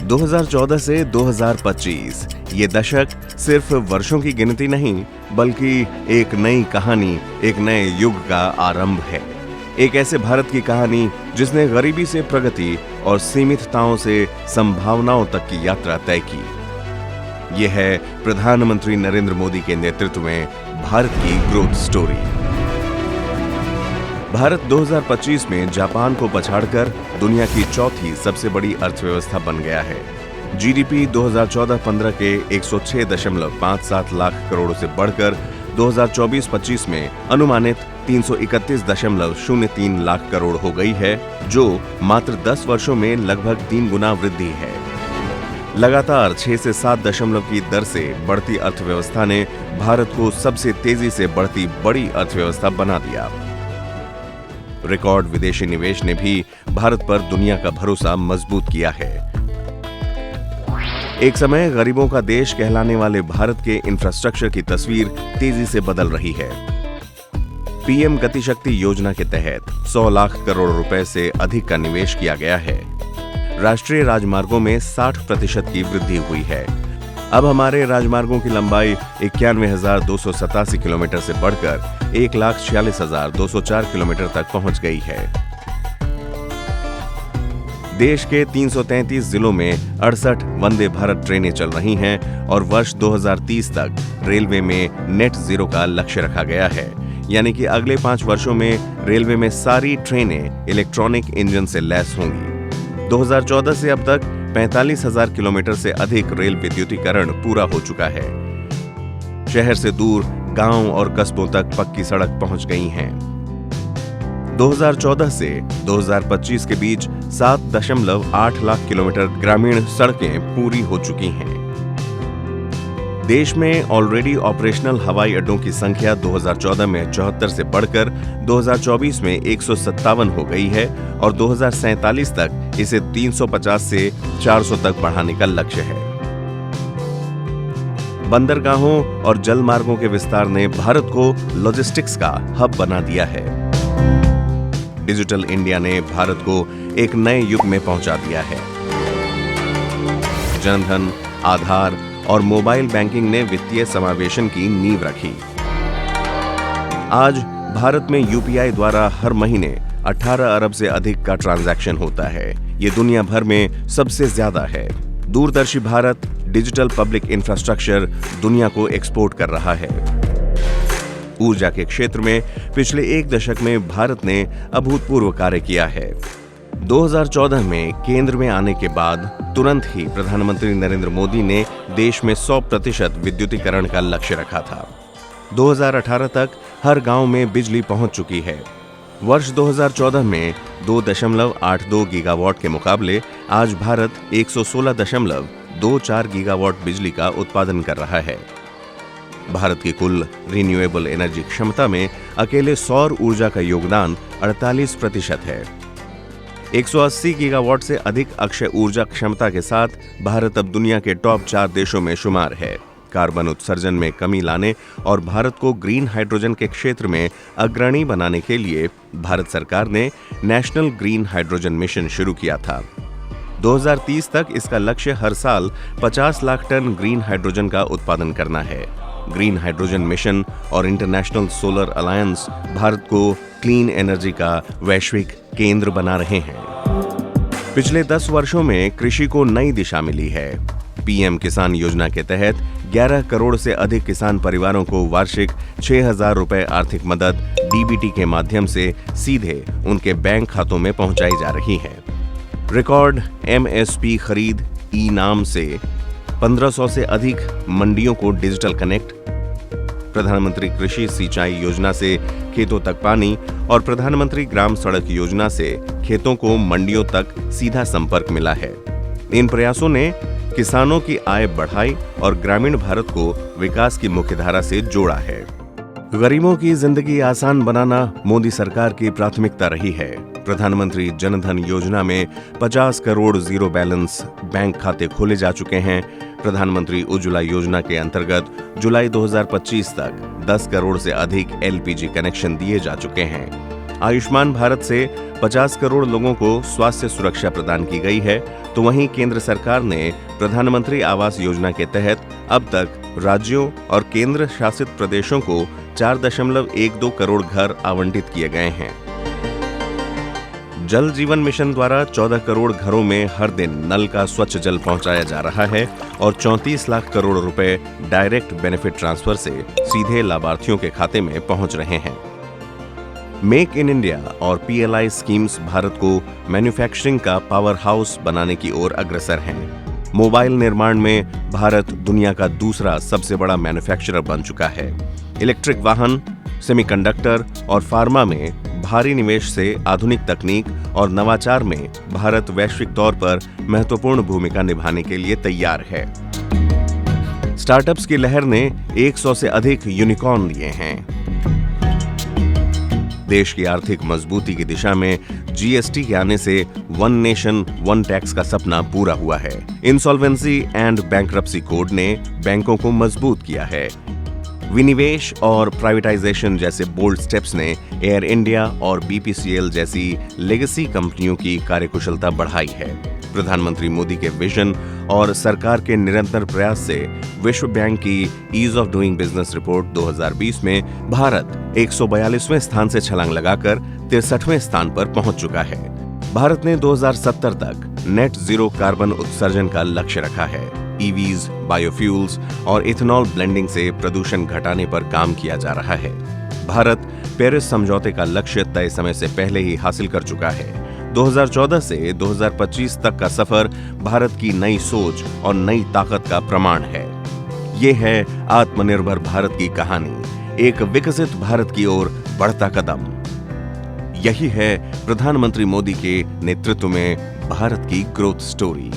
2014 से 2025 ये दशक सिर्फ वर्षों की गिनती नहीं, बल्कि एक नई कहानी, एक नए युग का आरंभ है। एक ऐसे भारत की कहानी जिसने गरीबी से प्रगति और सीमितताओं से संभावनाओं तक की यात्रा तय की। यह है प्रधानमंत्री नरेंद्र मोदी के नेतृत्व में भारत की ग्रोथ स्टोरी। भारत 2025 में जापान को पछाड़कर दुनिया की चौथी सबसे बड़ी अर्थव्यवस्था बन गया है। जीडीपी 2014-15 के 106.57 लाख करोड़ से बढ़कर 2024-25 में अनुमानित 331.03 लाख करोड़ हो गई है, जो मात्र 10 वर्षों में लगभग 3 गुना वृद्धि है। लगातार 6 से 7 दशमलव की दर से बढ़ती अर्थव्यवस्था ने भारत को सबसे तेजी से बढ़ती बड़ी अर्थव्यवस्था बना दिया। रिकॉर्ड विदेशी निवेश ने भी भारत पर दुनिया का भरोसा मजबूत किया है। एक समय गरीबों का देश कहलाने वाले भारत के इंफ्रास्ट्रक्चर की तस्वीर तेजी से बदल रही है। पीएम गतिशक्ति योजना के तहत 100 लाख करोड़ रुपए से अधिक का निवेश किया गया है। राष्ट्रीय राजमार्गों में 60% की वृद्धि हुई है। अब हमारे राजमार्गों की लंबाई 91,287 किलोमीटर से बढ़कर 1,46,204 किलोमीटर तक पहुंच गई है। देश के 333 जिलों में 68 वंदे भारत ट्रेनें चल रही हैं और वर्ष 2030 तक रेलवे में नेट जीरो का लक्ष्य रखा गया है, यानी कि अगले 5 वर्षों में रेलवे में सारी ट्रेनें इलेक्ट्रॉनिक इंजन से लैस होंगी। 2014 से अब तक 45,000 किलोमीटर से अधिक रेल विद्युतीकरण पूरा हो चुका है। शहर से दूर गांव और कस्बों तक पक्की सड़क पहुंच गई हैं। 2014 से 2025 के बीच 7.8 लाख किलोमीटर ग्रामीण सड़कें पूरी हो चुकी हैं। देश में ऑलरेडी ऑपरेशनल हवाई अड्डों की संख्या 2014 में 74 से बढ़कर 2024 में 157 हो गई है और 2047 तक इसे 350 से 400 तक बढ़ाने का लक्ष्य है। बंदरगाहों और जल मार्गों के विस्तार ने भारत को लॉजिस्टिक्स का हब बना दिया है। डिजिटल इंडिया ने भारत को एक नए युग में पहुंचा दिया है। जनधन, आधार और मोबाइल बैंकिंग ने वित्तीय समावेशन की नींव रखी। आज भारत में यूपीआई द्वारा हर महीने 18 अरब से अधिक का ट्रांजैक्शन होता है। ये दुनिया भर में सबसे ज्यादा है। दूरदर्शी भारत डिजिटल पब्लिक इंफ्रास्ट्रक्चर दुनिया को एक्सपोर्ट कर रहा है। ऊर्जा के क्षेत्र में पिछले 1 दशक में भारत ने अभूतपूर्व कार्य किया है। 2014 में केंद्र में आने के बाद तुरंत ही प्रधानमंत्री नरेंद्र मोदी ने देश में 100% विद्युतीकरण का लक्ष्य रखा था। 2018 तक हर गांव में बिजली पहुंच चुकी है। वर्ष 2014 में 2.82 गीगावाट के मुकाबले आज भारत 116.24 गीगावाट बिजली का उत्पादन कर रहा है। भारत की कुल रिन्यूएबल एनर्जी क्षमता में अकेले सौर ऊर्जा का योगदान 48% है। 180 गीगावाट से अधिक अक्षय ऊर्जा क्षमता के साथ भारत अब दुनिया के टॉप 4 देशों में शुमार है। कार्बन उत्सर्जन में कमी लाने और भारत को ग्रीन हाइड्रोजन के क्षेत्र में अग्रणी बनाने के लिए भारत सरकार ने नेशनल ग्रीन हाइड्रोजन मिशन शुरू किया था। 2030 तक इसका लक्ष्य हर साल 50 लाख टन ग्रीन हाइड्रोजन का उत्पादन करना है। ग्रीन हाइड्रोजन मिशन और इंटरनेशनल सोलर अलायंस भारत को क्लीन एनर्जी का वैश्विक केंद्र बना रहे हैं। पिछले 10 वर्षों में कृषि को नई दिशा मिली है। पीएम किसान योजना के तहत 11 करोड़ से अधिक किसान परिवारों को वार्षिक 6,000 रुपए आर्थिक मदद डीबीटी के माध्यम से सीधे उनके बैंक खातों में पहुंचाई जा रही है। रिकॉर्ड एमएसपी खरीद ई नाम से 1500 से अधिक मंडियों को डिजिटल कनेक्ट, प्रधानमंत्री कृषि सिंचाई योजना से खेतों तक पानी और प्रधानमंत्री ग्राम सड़क योजना से खेतों को मंडियों तक सीधा संपर्क मिला है। इन प्रयासों ने किसानों की आय बढ़ाई और ग्रामीण भारत को विकास की मुख्यधारा से जोड़ा है। गरीबों की जिंदगी आसान बनाना मोदी सरकार की प्राथमिकता रही है। प्रधानमंत्री जनधन योजना में 50 करोड़ जीरो बैलेंस बैंक खाते खोले जा चुके हैं। प्रधानमंत्री उज्ज्वला योजना के अंतर्गत जुलाई 2025 तक 10 करोड़ से अधिक एलपीजी कनेक्शन दिए जा चुके हैं। आयुष्मान भारत से 50 करोड़ लोगों को स्वास्थ्य सुरक्षा प्रदान की गई है, तो वहीं केंद्र सरकार ने प्रधानमंत्री आवास योजना के तहत अब तक राज्यों और केंद्र शासित प्रदेशों को 4.12 करोड़ घर आवंटित किए गए हैं। जल जीवन मिशन द्वारा 14 करोड़ घरों में हर दिन नल का स्वच्छ जल पहुंचाया जा रहा है और 34 लाख करोड़ रुपए डायरेक्ट बेनिफिट ट्रांसफर से सीधे लाभार्थियों के खाते में पहुंच रहे हैं। मेक इन इंडिया और PLI स्कीम्स भारत को मैन्युफैक्चरिंग का पावर हाउस बनाने की ओर अग्रसर हैं। मोबाइल निर्माण में भारत दुनिया का दूसरा सबसे बड़ा मैन्युफैक्चरर बन चुका है। इलेक्ट्रिक वाहन, सेमीकंडक्टर और फार्मा में भारी निवेश से आधुनिक तकनीक और नवाचार में भारत वैश्विक तौर पर महत्वपूर्ण भूमिका निभाने के लिए तैयार है। स्टार्टअप्स की लहर ने 100 से अधिक यूनिकॉर्न लिए हैं। देश की आर्थिक मजबूती की दिशा में GST के आने से वन नेशन वन टैक्स का सपना पूरा हुआ है। इंसॉल्वेंसी एंड बैंक्रप्सी कोड ने बैंकों को मजबूत किया है। विनिवेश और प्राइवेटाइजेशन जैसे बोल्ड स्टेप्स ने एयर इंडिया और BPCL जैसी लेगेसी कंपनियों की कार्यकुशलता बढ़ाई है। प्रधानमंत्री मोदी के विजन और सरकार के निरंतर प्रयास से विश्व बैंक की ease of doing business report 2020 में भारत 142वें स्थान से छलांग लगाकर 63वें स्थान पर पहुंच चुका है। भारत ने 2070 तक नेट जीरो कार्बन उत्सर्जन का लक्ष्य रखा है। EVs, बायोफ्यूल्स और इथेनॉल ब्लेंडिंग से प्रदूषण घटाने पर काम किया जा रहा है। भारत पेरिस समझौते का लक्ष्य तय समय से पहले ही हासिल कर चुका है। 2014 से 2025 तक का सफर भारत की नई सोच और नई ताकत का प्रमाण है। ये है आत्मनिर्भर भारत की कहानी, एक विकसित भारत की ओर बढ़ता कदम। यही है प्रधानमंत्री मोदी के नेतृत्व में भारत की ग्रोथ स्टोरी।